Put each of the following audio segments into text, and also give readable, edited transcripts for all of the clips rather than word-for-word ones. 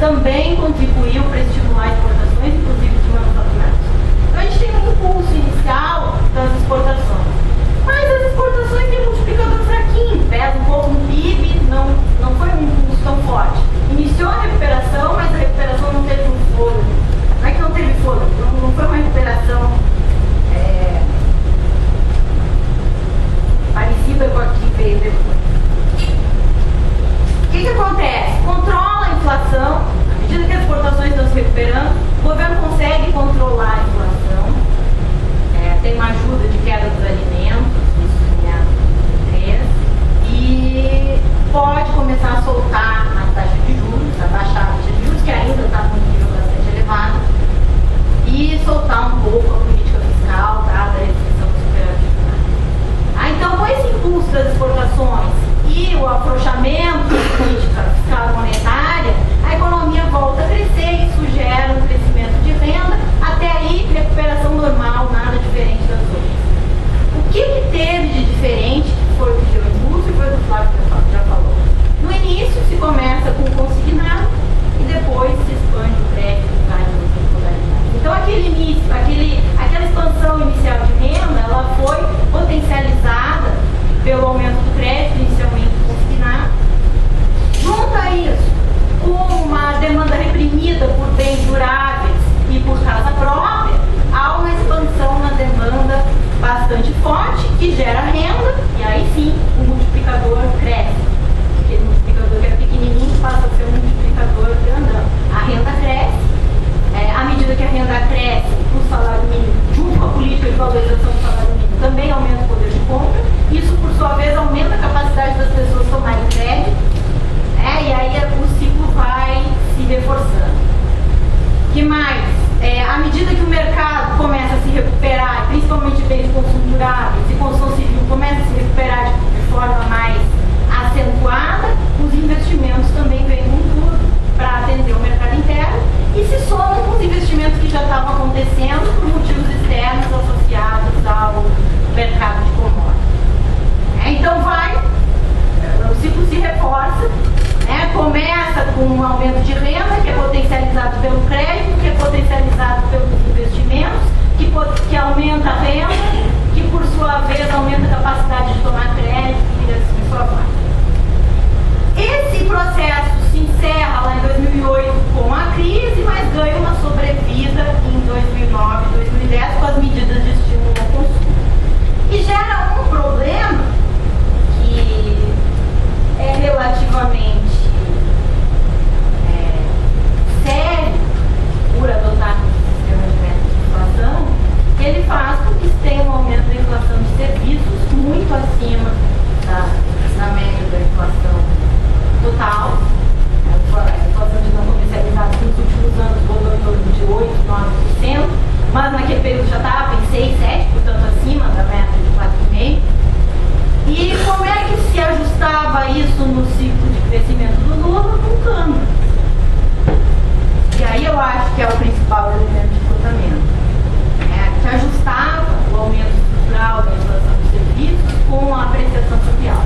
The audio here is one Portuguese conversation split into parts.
também contribuiu para estimular exportações, inclusive de manufaturados. Então a gente tem um impulso inicial das exportações. Mas as exportações têm um multiplicador fraquinho, pesa um pouco no PIB, não foi um impulso tão forte. Iniciou a recuperação, mas a recuperação não teve um fôlego. Não é que não teve fôlego, não foi uma recuperação parecida com a que veio depois. O que acontece? Controla a inflação, à medida que as exportações estão se recuperando, o governo consegue controlar a inflação, tem uma ajuda de queda dos alimentos, isso em 3, e pode começar a soltar a taxa de juros, abaixar a taxa de juros, que ainda está num nível bastante elevado, e soltar um pouco a política fiscal, dada a restrição do superávit. Então, com esse impulso das exportações e o afrouxamento da política fiscal e monetária, a economia volta a crescer, isso gera um crescimento de renda, até aí recuperação normal, nada diferente das outras. O que teve de diferente, que foi o que deu impulso e foi o que o Flávio já falou? No início se começa com o consignado e depois se expande o crédito em várias outras modalidades. Então aquela expansão inicial de renda, ela foi potencializada pelo aumento do crédito, inicialmente consignado. Junto a isso, com uma demanda reprimida por bens duráveis e por casa própria, há uma expansão na demanda bastante forte, que gera renda, e aí sim o multiplicador cresce. Aquele multiplicador que era pequenininho passa a ser um multiplicador grandão. A renda cresce, à medida que a renda cresce, o salário mínimo, junto com a política de valorização do salário mínimo, também aumenta o poder de compra. Isso, por sua vez, aumenta a capacidade das pessoas tomarem crédito, e aí o ciclo vai se reforçando. O que mais? À medida que o mercado começa a se recuperar, principalmente bens de consumo duráveis e construção civil começa a se recuperar de forma mais acentuada, os investimentos também vêm com tudo para atender o mercado interno e se somam com os investimentos que já estavam acontecendo por motivos externos associados ao mercado de commodities. Então o ciclo se reforça, começa com um aumento de renda, que é potencializado pelo crédito, que é potencializado pelos investimentos, que aumenta a renda, que por sua vez aumenta a capacidade de tomar crédito e assim sua parte. Esse processo se encerra lá em 2008 com a crise, mas ganha uma sobrevida em 2009 e 2010 com as medidas de estímulo ao consumo. E gera um problema que é relativamente sério por adotar um sistema de meta de inflação, que ele faz com que tenha um aumento da inflação de serviços muito acima da média da inflação total. A inflação de não comercializados nos últimos anos voltou em torno de 8, 9%, mas naquele período já estava em 6, 7%, portanto acima da meta de 4,5%. E como é que se ajustava isso no ciclo de crescimento do Lula? Com câmbio. E aí eu acho que é o principal elemento de comportamento. Que ajustava o aumento estrutural da inflação de serviços com a apreciação cambial.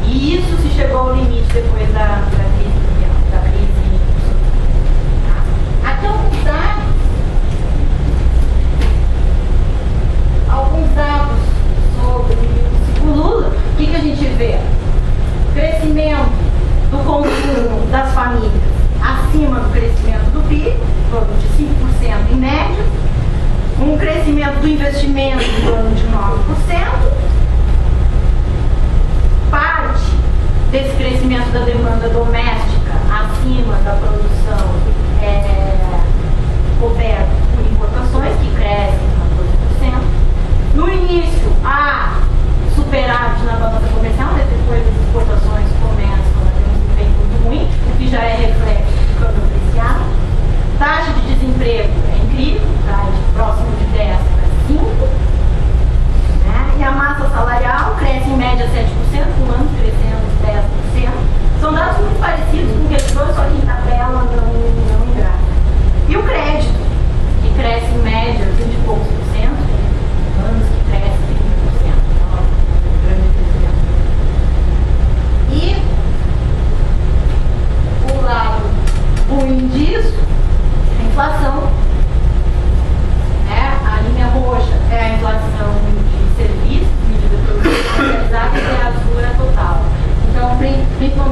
E isso se chegou ao limite depois da crise cambial, da crise. Aqui alguns dados sobre o ciclo Lula. O que a gente vê? Crescimento do consumo das famílias acima do crescimento do PIB, em torno de 5% em média, um crescimento do investimento em torno de 9%, parte desse crescimento da demanda doméstica acima da produção coberto por importações, que crescem 14%. No início, há superávit na balança comercial, mas depois as exportações começam a ter um desempenho muito ruim, o que já é reflexo do câmbio apreciado. Taxa de desemprego é incrível, tá? De próximo de 10 para 5. E a massa salarial cresce em média 7%, um ano crescendo 10%. São dados muito parecidos com o que ele trouxe, só que em tabela não em gráfico. E o crédito, que cresce em média 20 e poucos por cento, anos que cresce 30%. Então, é um grande crescimento. E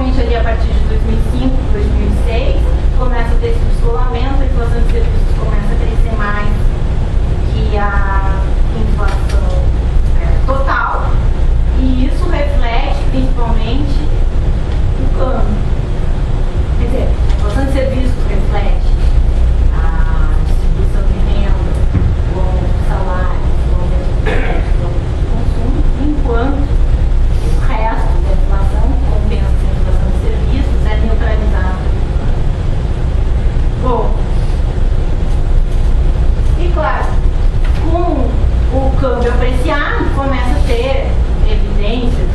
principalmente ali a partir de 2005, 2006, começa a ter esse descolamento, a inflação de serviços começa a crescer mais que a inflação total, e isso reflete principalmente o câmbio. Quer dizer, a inflação de serviços reflete a distribuição de renda, o aumento de salários, o aumento do consumo, enquanto o resto da inflação compensa a inflação de serviços, é neutralizado. Bom, e claro, com o câmbio apreciado, começa a ter evidências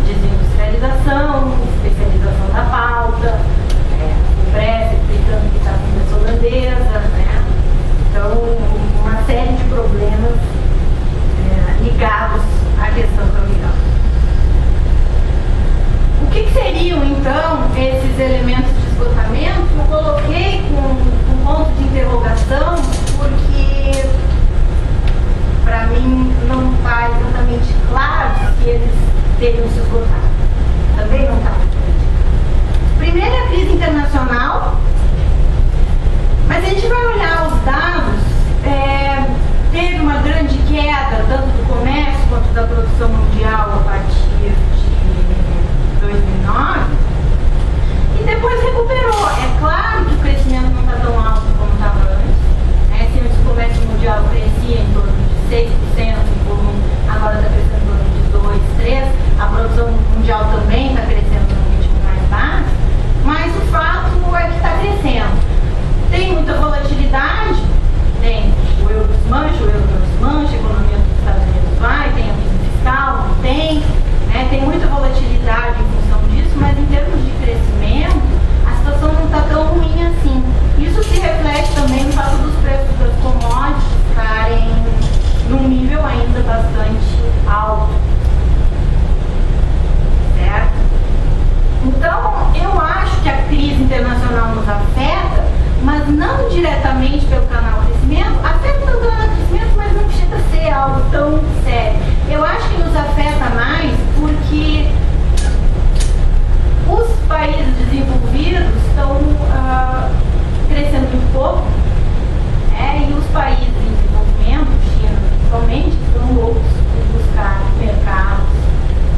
de desindustrialização, especialização da pauta, o Brexit explicando que está com a holandesa, né? Então, uma série de problemas ligados à questão cambial. O que seriam, então, esses elementos de esgotamento? Eu coloquei com um ponto de interrogação, porque para mim não está exatamente claro se eles teriam se esgotado. Também não está. Primeiro é a crise internacional, mas a gente vai olhar os dados, teve uma grande queda tanto do comércio quanto da produção mundial a partir de 2009 e depois recuperou. É claro que o crescimento não está tão alto como estava antes, né? Se antes o comércio mundial crescia em torno de 6% em volume, agora está crescendo em torno de 2, 3%. A produção mundial também está crescendo num ritmo mais baixo, mas o fato é que está crescendo. Tem muita volatilidade, tem o euro desmancha, o euro não desmancha, a economia dos Estados Unidos vai, tem a crise fiscal, não tem, né? Tem muita volatilidade em função disso, mas em termos de crescimento, a situação não está tão ruim assim. Isso se reflete também no fato dos preços das commodities estarem num nível ainda bastante alto. Certo? Então, eu acho que a crise internacional nos afeta, mas não diretamente pelo canal crescimento, afeta o canal crescimento, mas não precisa ser algo tão sério. Eu acho que nos afeta mais porque os países desenvolvidos estão crescendo muito pouco, e os países em desenvolvimento, China principalmente, estão loucos por buscar mercados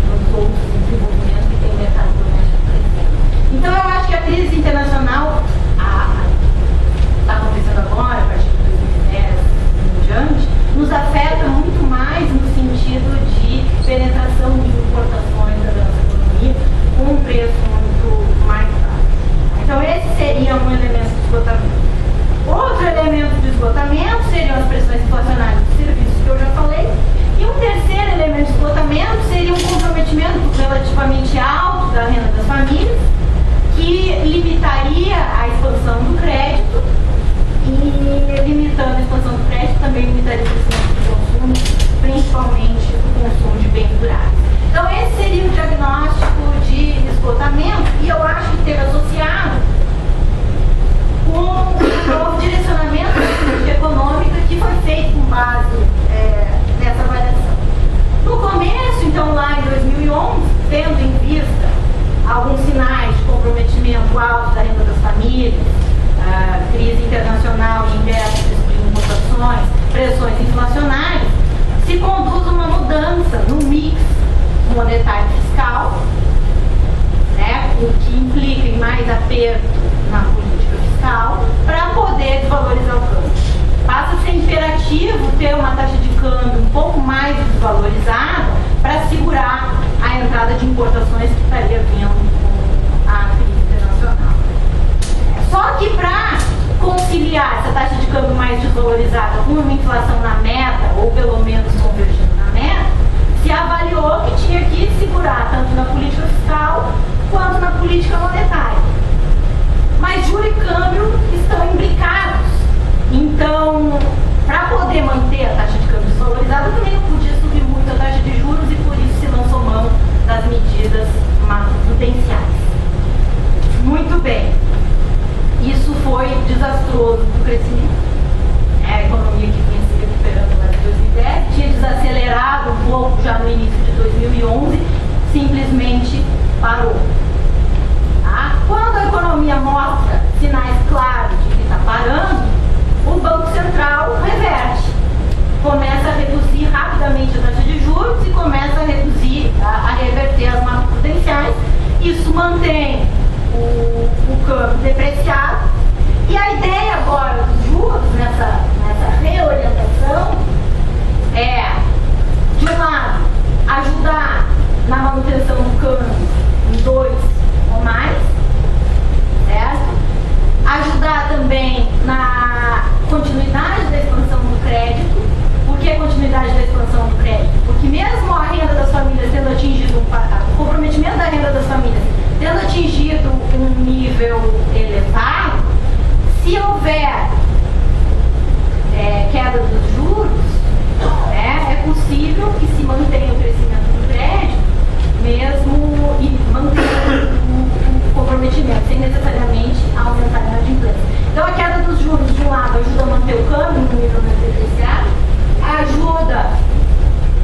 nos outros desenvolvimentos que tem mercado doméstico crescendo. Então eu acho que a crise internacional está acontecendo agora, a partir de 2010 em diante, nos afeta muito mais no sentido de penetração de importações da nossa economia com um preço muito mais baixo. Então esse seria um elemento de esgotamento. Outro elemento de esgotamento seriam as pressões inflacionárias dos serviços que eu já falei. E um terceiro elemento de esgotamento seria um comprometimento relativamente alto da renda das famílias, que limitaria a expansão do crédito e, limitando a expansão do crédito, também limitaria o crescimento do consumo, principalmente o consumo de bens duráveis. Então esse seria o diagnóstico de esgotamento, e eu acho que esteve associado com o novo direcionamento da política econômica que foi feito com base nessa avaliação. No começo, então, lá em 2011, tendo em vista alguns sinais de comprometimento alto da renda das famílias, crise internacional e ingressos de importações, pressões inflacionárias, se conduz uma mudança no mix monetário fiscal, né, o que implica em mais aperto na política fiscal, para poder desvalorizar o câmbio. Passa a ser imperativo ter uma taxa de câmbio um pouco mais desvalorizada para segurar a entrada de importações que estaria vindo com a crise internacional. Só que para conciliar essa taxa de câmbio mais desvalorizada com uma inflação na meta, ou pelo menos convergindo na meta, se avaliou que tinha que segurar tanto na política fiscal quanto na política monetária. Mas juro e câmbio estão imbricados. Então, para poder manter a taxa de câmbio desvalorizada, também não podia subir muito a taxa de juros, e por isso se lançou mão das medidas macroprudenciais. o câmbio depreciado. E a ideia agora dos juros nessa reorientação é, de um lado, ajudar na manutenção do câmbio em 2 ou mais, certo? Ajudar também na continuidade da expansão do crédito. Por que a continuidade da expansão do crédito? Porque mesmo a renda das famílias tendo atingido o comprometimento da renda das famílias tendo atingido um nível elevado, se houver queda dos juros, é possível que se mantenha o crescimento do crédito, mesmo e mantenha o comprometimento, sem necessariamente aumentar a inadimplência. Então, a queda dos juros, de um lado, ajuda a manter o câmbio no nível mais depreciado, ajuda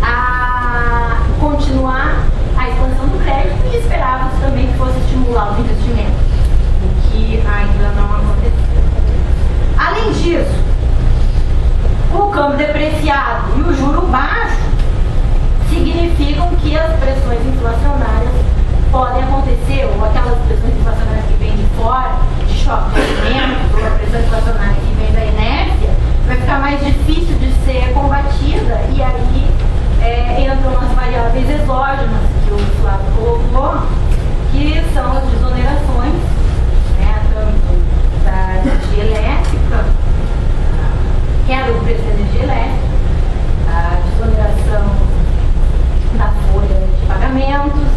a continuar a expansão do crédito e esperava-se também que fosse estimular os investimentos, o que ainda não aconteceu. Além disso, o câmbio depreciado e o juro baixo significam que as pressões inflacionárias podem acontecer, ou aquelas pressões inflacionárias que vêm de fora, de choque de alimentos, ou a pressão inflacionária que vem da inércia, vai ficar mais difícil de ser combatida, e aí entram as variáveis exógenas que o Flávio colocou, que são as desonerações, tanto da energia elétrica, queda do preço da energia elétrica, a desoneração da folha de pagamentos,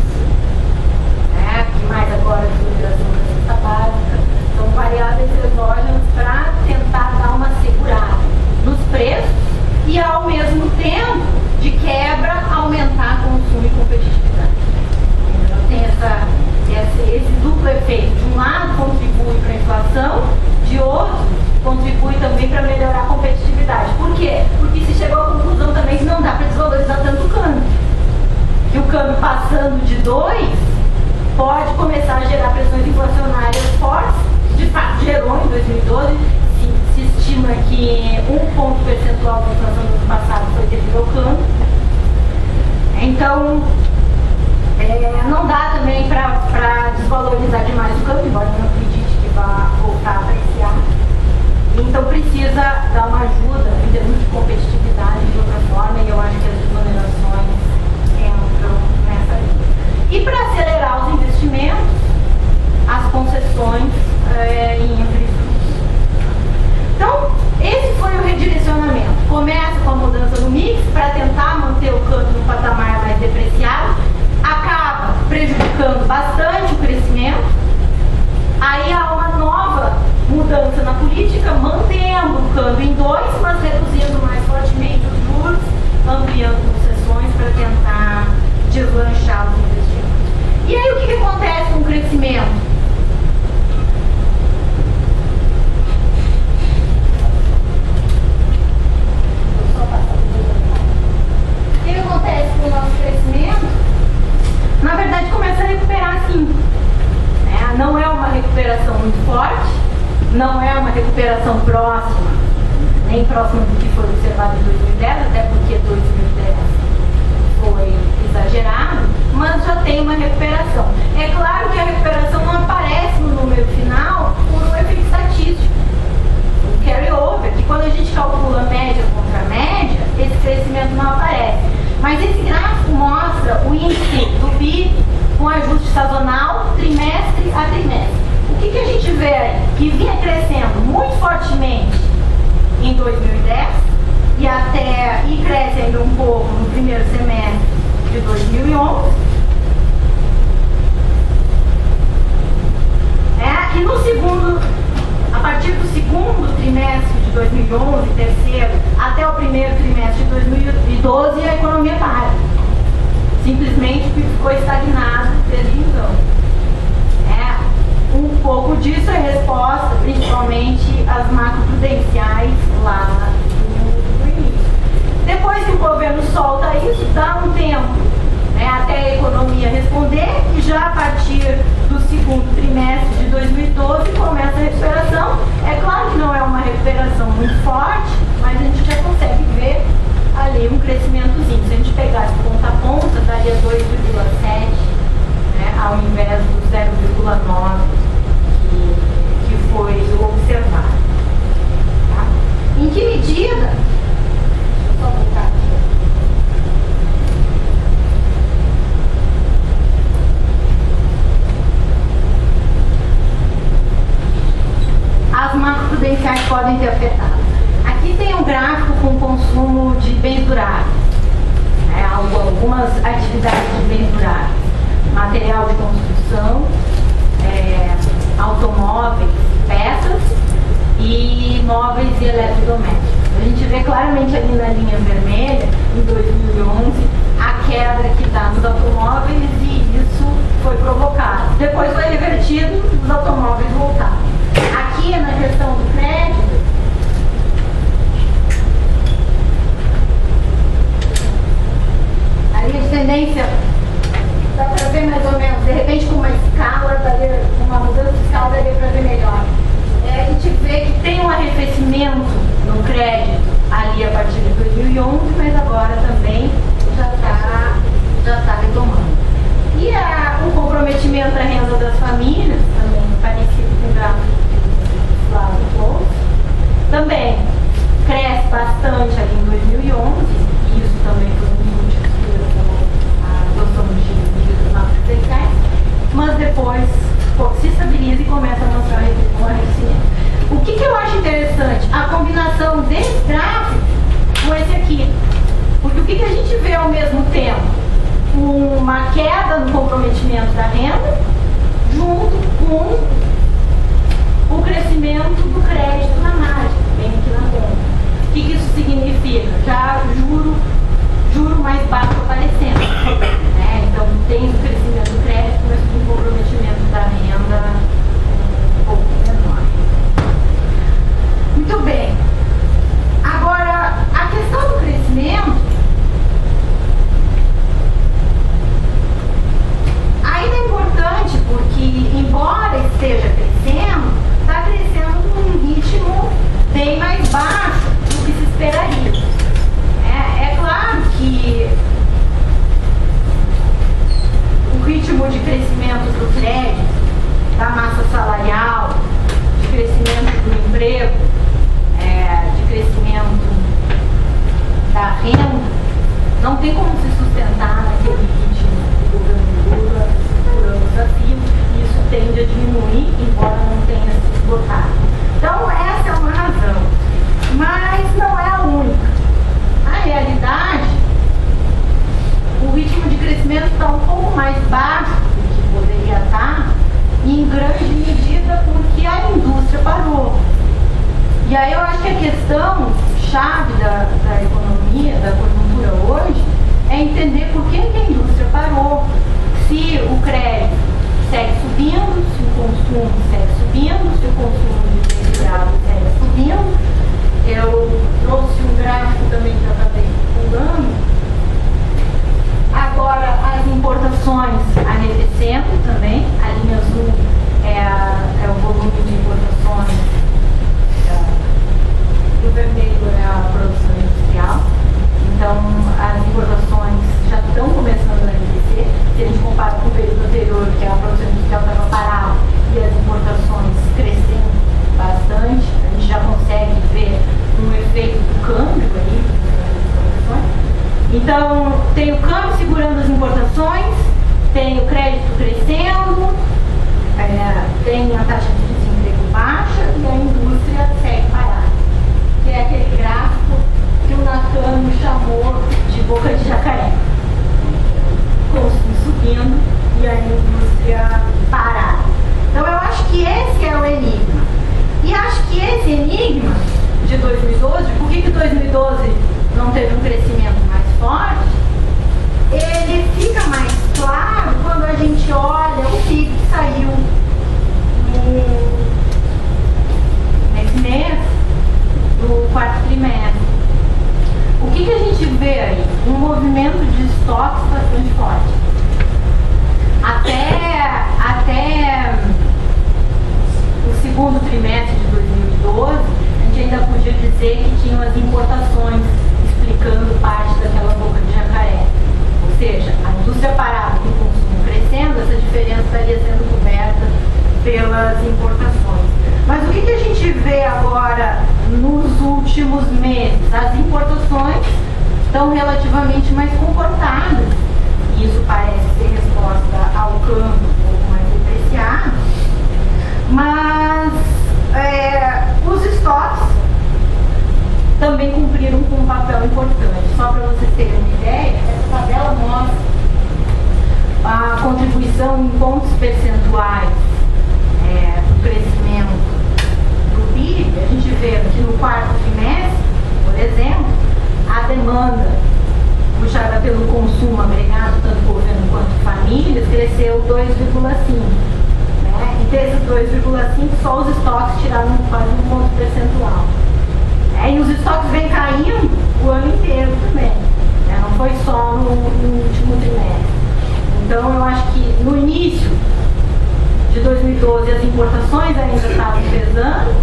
que mais agora a desoneração da cesta básica, são variáveis exógenas para tentar dar uma segurada nos preços e, ao mesmo tempo, de quebra, aumentar consumo e competitividade. Então tem esse duplo efeito. De um lado, contribui para a inflação, de outro, contribui também para melhorar a competitividade. Por quê? Porque se chegou à conclusão também que não dá para desvalorizar tanto o câmbio. Que o câmbio passando de 2 pode começar a gerar pressões inflacionárias fortes. De fato, gerou em 2012. Se estima que 1 ponto percentual da inflação do ano passado foi devido ao câmbio. Então, não dá também para desvalorizar demais o câmbio, embora eu não acredite que vá voltar a apreciar. Então, precisa dar uma ajuda em termos de competitividade de outra forma, e eu acho que as desonerações entram nessa linha. E para acelerar os investimentos, as concessões em infraestrutura. Então, esse foi o redirecionamento. Começa com a mudança no mix para tentar manter o câmbio no patamar mais depreciado, acaba prejudicando bastante o crescimento, aí há uma nova mudança na política, mantendo o câmbio em 2, mas reduzindo mais fortemente os juros, ampliando concessões para tentar deslanchar os investimentos. E aí o que acontece com o crescimento? O que acontece com o nosso crescimento? Na verdade, começa a recuperar sim. Não é uma recuperação muito forte, não é uma recuperação próxima, nem próxima do que foi observado em 2010, até porque 2010 foi exagerado, mas já tem uma recuperação. É claro que a recuperação não aparece no número final por um efeito estatístico, o carry-over, que quando a gente calcula média contra média, esse crescimento não aparece. Mas esse gráfico mostra o índice do PIB com ajuste sazonal, trimestre a trimestre. O que a gente vê aí? Que vinha crescendo muito fortemente em 2010 e cresce ainda um pouco no primeiro semestre de 2011. E no segundo, a partir do segundo trimestre de 2011, terceiro, até o primeiro trimestre de 2012, a economia para. Simplesmente ficou estagnado desde então. Um pouco disso é resposta, principalmente às macroprudenciais lá no início. Depois que o governo solta isso, dá um tempo até a economia responder, e já a partir do segundo trimestre de 2012 começa a recuperação. É claro que não é uma recuperação muito forte, mas a gente já consegue ver ali um crescimentozinho. Se a gente pegasse ponta a ponta, daria 2,7, ao invés do 0,9 podem ter afetado. Aqui tem um gráfico com consumo de bens duráveis, algumas atividades de bens duráveis, material de construção, automóveis, peças e móveis e eletrodomésticos. A gente vê claramente ali na linha vermelha, em 2011, a queda que está nos automóveis e isso foi provocado. Depois foi revertido, os automóveis voltaram. Aqui na questão do crédito, a linha de tendência dá para ver mais ou menos, de repente com uma escala, uma mudança de escala daria para ver melhor. A gente vê que tem um arrefecimento no crédito ali a partir de 2011, mas agora também já está retomando. E o comprometimento à renda das famílias, também parecido com o gráfico lá do close, também cresce bastante ali em 2011, e isso também foi um dos motivos que a adoção de medidas macroeconômicas, mas depois se estabiliza e começa a mostrar um arrefecimento. O que eu acho interessante? A combinação desse gráfico com esse aqui. Porque o que a gente vê ao mesmo tempo? Uma queda no comprometimento da renda, junto com o crescimento do crédito na margem, bem aqui na conta. O que isso significa? Já juro mais baixo aparecendo. Então tem o crescimento do crédito, mas com o comprometimento da renda um pouco menor. Muito bem. Agora, a questão do crescimento ainda é importante porque, embora esteja crescendo, está crescendo num ritmo bem mais baixo do que se esperaria. É claro que o ritmo de crescimento do crédito, da massa salarial, de crescimento do emprego, de crescimento da renda, não tem como se sustentar naquele ritmo do governo Lula por anos a fio, e isso tende a diminuir, embora não tenha se esgotado. Então, essa é uma razão, mas não é a única. Na realidade, o ritmo de crescimento está um pouco mais baixo do que poderia estar, em grande medida porque a indústria parou. E aí eu acho que a questão chave da economia, da conjuntura hoje, é entender por que a indústria parou. Se o crédito segue subindo, se o consumo segue subindo, se o consumo de bens duráveis segue subindo. Eu trouxe um gráfico também que eu acabei divulgando. Agora, as importações arrefecendo também. A linha azul é o volume de importações, e o vermelho é a produção industrial. Então, as importações já estão começando a arrefecer. Se a gente compara com o período anterior, que a produção industrial estava parada e as importações crescendo bastante, a gente já consegue ver um efeito do câmbio aí. Então, tem o câmbio segurando as importações, tem o crédito crescendo, tem a taxa de desemprego baixa e a indústria segue parada, que é aquele gráfico que o Nakano chamou de boca de jacaré. Consumo subindo e a indústria parada. Então, eu acho que esse é o enigma. E acho que esse enigma de 2012, por que 2012 não teve um crescimento mais forte, ele fica mais claro quando a gente olha o PIB que saiu nesse mês do quarto trimestre. O que a gente vê aí? Um movimento de estoques bastante forte. Até o segundo trimestre de 2012, a gente ainda podia dizer que tinham as importações explicando parte daquela boca de jacaré. Ou seja, a indústria parada e o consumo crescendo, essa diferença estaria sendo coberta pelas importações. Mas o que a gente vê agora nos últimos meses? As importações estão relativamente mais comportadas. Isso parece ser resposta ao câmbio um pouco mais depreciado. Mas os estoques papel importante. Só para vocês terem uma ideia, essa tabela mostra a contribuição em pontos percentuais do crescimento do PIB. A gente vê que no quarto trimestre, por exemplo, a demanda puxada pelo consumo agregado, tanto governo quanto famílias, cresceu 2,5%. E desses 2,5%, só os estoques tiraram quase um ponto percentual. E os estoques vêm caindo o ano inteiro também. Não foi só no último trimestre. Então, eu acho que no início de 2012 as importações ainda estavam pesando,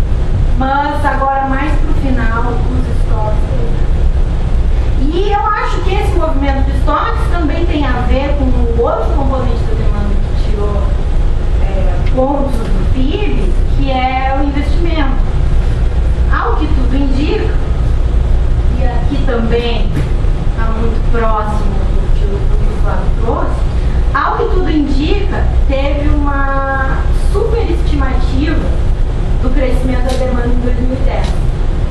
mas agora mais para o final os estoques. E eu acho que esse movimento de estoques também tem a ver com o outro componente da demanda que tirou pontos do PIB, que é o investimento. Ao que tudo indica, e aqui também está muito próximo do que o Flávio trouxe, ao que tudo indica, teve uma superestimativa do crescimento da demanda em 2010.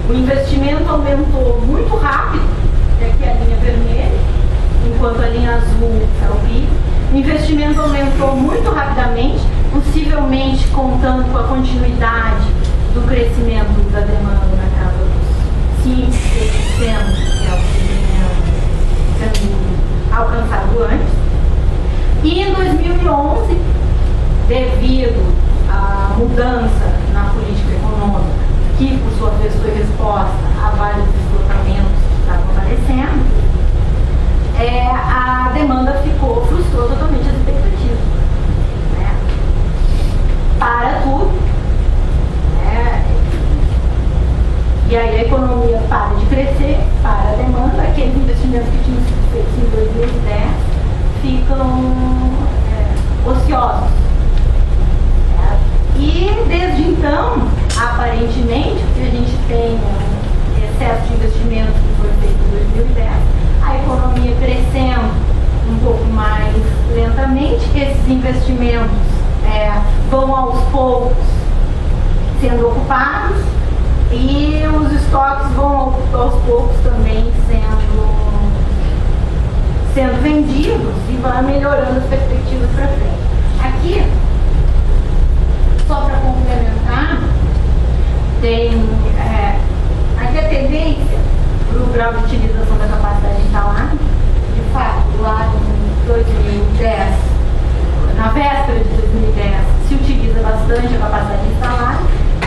O investimento aumentou muito rápido, aqui a linha vermelha, enquanto a linha azul é o PIB. O investimento aumentou muito rapidamente, possivelmente contando com a continuidade do crescimento da demanda na casa dos 5%, que é o que vinha sendo alcançado antes. E em 2011, devido à mudança na política econômica, que por sua vez foi resposta a vários esgotamentos que estavam aparecendo, a demanda frustrou totalmente as expectativas. Para tudo. E aí a economia para de crescer, para a demanda, aqueles investimentos que tinham sido feitos em 2010 ficam ociosos. E desde então, aparentemente, porque a gente tem excesso de investimento que foi feito em 2010, a economia crescendo um pouco mais lentamente, esses investimentos vão aos poucos sendo ocupados e os estoques vão aos poucos também sendo vendidos e vai melhorando as perspectivas para frente. Aqui, só para complementar, tem aqui a tendência para o grau de utilização da capacidade instalada. De fato, lá em 2010, na véspera de 2010, se utiliza bastante a capacidade instalada,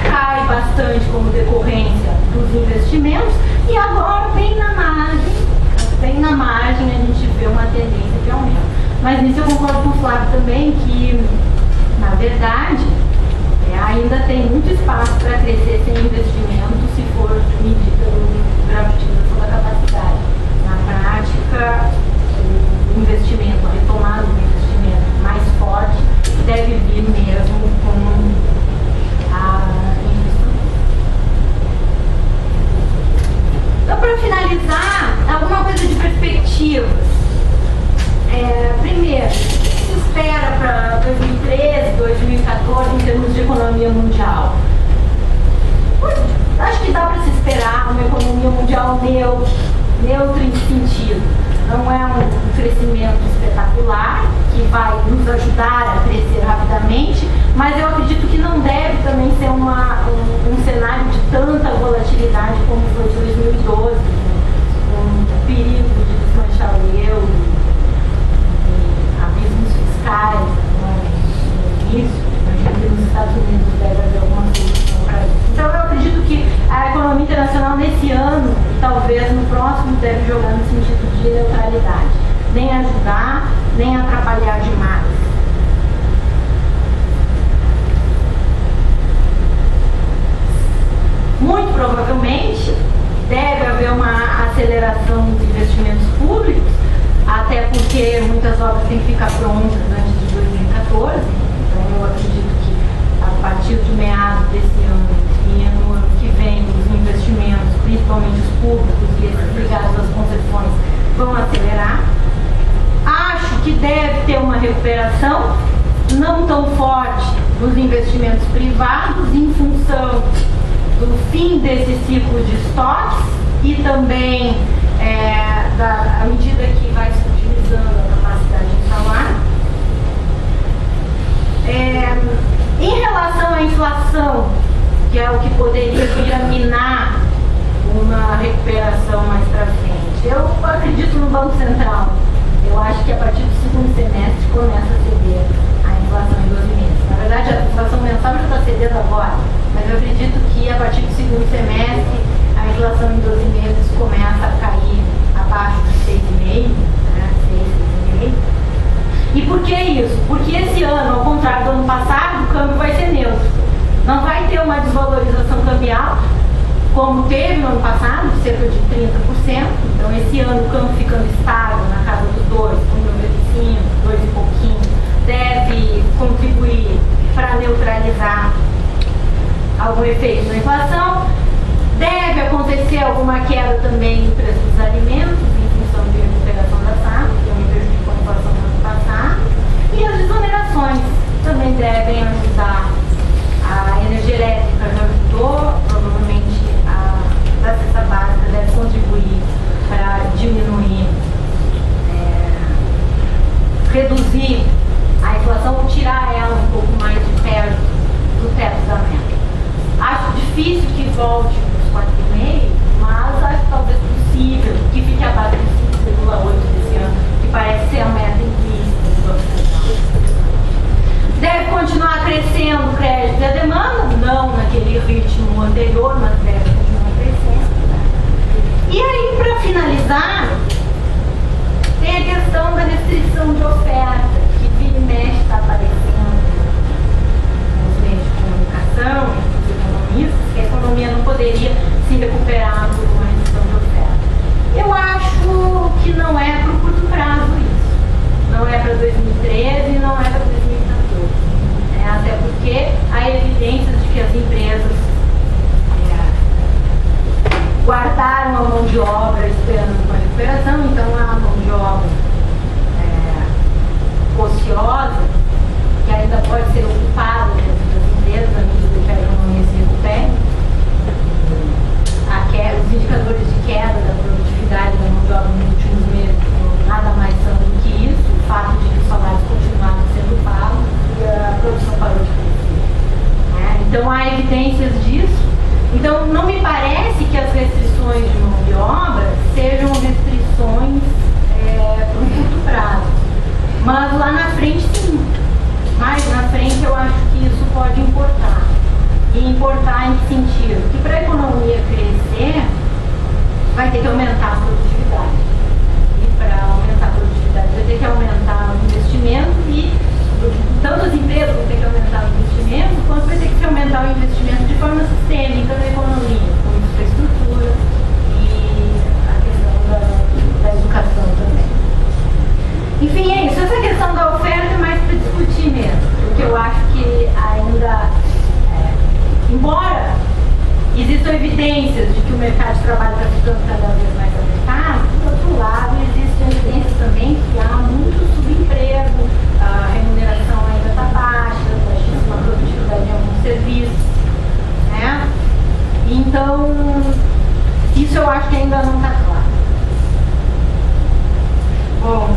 cai bastante como decorrência dos investimentos e agora, bem na margem, a gente vê uma tendência de aumento. Mas nisso eu concordo com o Flávio também que, na verdade, ainda tem muito espaço para crescer sem investimento se for medido pelo grau de utilização da capacidade. Na prática, o investimento, a retomada do investimento mais forte deve vir mesmo com a infraestrutura. Então, para finalizar, alguma coisa de perspectivas. Primeiro, se espera para 2013, 2014 em termos de economia mundial? Acho que dá para se esperar uma economia mundial neutra em sentido. Não é um crescimento espetacular que vai nos ajudar a crescer rapidamente, mas eu acredito que não deve também ser um cenário de tanta volatilidade como foi de 2012, com o perigo de desmanchar o euro, abismos fiscais no início. Imagino que nos Estados Unidos deve haver alguma solução para isso. Então eu acredito que a economia internacional nesse ano, e talvez no próximo, deve jogar no sentido de neutralidade. Nem ajudar, nem atrapalhar demais. Muito provavelmente deve haver uma aceleração dos investimentos públicos, até porque muitas obras têm que ficar prontas antes de 2014. Então eu acredito que a partir de meados desse ano e no ano que vem os investimentos, principalmente os públicos e esses ligados às concessões, vão acelerar. Acho que deve ter uma recuperação não tão forte dos investimentos privados em função do fim desse ciclo de estoques, e também à medida que vai se utilizando a capacidade instalar. Em relação à inflação, que é o que poderia vir a minar uma recuperação mais para frente, eu acredito no Banco Central. Eu acho que a partir do segundo semestre começa a ceder a inflação em 12 meses. Na verdade, a inflação mensal já está cedendo agora, mas eu acredito que a partir do segundo semestre a inflação em 12 meses começa a cair abaixo de 6,5, né? 6,5. E por que isso? Porque esse ano, ao contrário do ano passado, o câmbio vai ser neutro. Não vai ter uma desvalorização cambial, como teve no ano passado, cerca de 30%. Então, esse ano o câmbio ficando estável na casa dos 2,95, 2 e pouquinho, deve contribuir para neutralizar algum efeito na inflação. Deve acontecer alguma queda também no preço dos alimentos, em função de recuperação da safra, que eu me prejudicou a inflação no ano passado. E as desonerações também devem ajudar. A energia elétrica já ajudou, provavelmente a cesta básica deve contribuir para diminuir, reduzir a inflação ou tirar ela um pouco mais de perto do teto da meta. Acho difícil que volte nos 4,5, mas acho talvez possível que fique abaixo de 5,8 desse ano, que parece ser a meta implícita do Banco Central. Deve continuar crescendo o crédito e a demanda, não naquele ritmo anterior, mas deve continuar crescendo. E aí, para finalizar, tem a questão da restrição de oferta, que vira e mexe está aparecendo nos meios de comunicação, entre os economistas, que a economia não poderia se recuperar por uma restrição de oferta. Eu acho que não é para o curto prazo isso. Não é para 2013, não é para 2014. Até porque há evidências de que as empresas guardaram a mão de obra esperando uma recuperação, então há mão de obra ociosa, que ainda pode ser ocupada dentro das empresas à medida que a economia se recupere. Os indicadores de queda da produtividade da mão de obra nos últimos meses nada mais são do que isso, o fato de que os salários continuaram sendo pagos e a produção parou de crescer. Então há evidências disso. Então não me parece que as restrições de mão de obra sejam restrições para um curto prazo. Mas lá na frente sim. Mais na frente eu acho que isso pode importar. E importar em que sentido? Que para a economia crescer vai ter que aumentar a produtividade. E para aumentar a produtividade vai ter que aumentar o investimento e tanto as empresas vão ter que aumentar o investimento, quanto vai ter que aumentar o investimento de forma sistêmica na economia, com infraestrutura e a questão da educação também. Enfim, é isso. Essa questão da oferta é mais para discutir mesmo, porque eu acho que ainda, embora existam evidências de que o mercado de trabalho está ficando cada vez mais apertado, por outro lado, existem evidências também que há muito subemprego, a remuneração ainda está baixa, baixíssima produtividade em alguns serviços, né? Então, isso eu acho que ainda não está claro. Bom,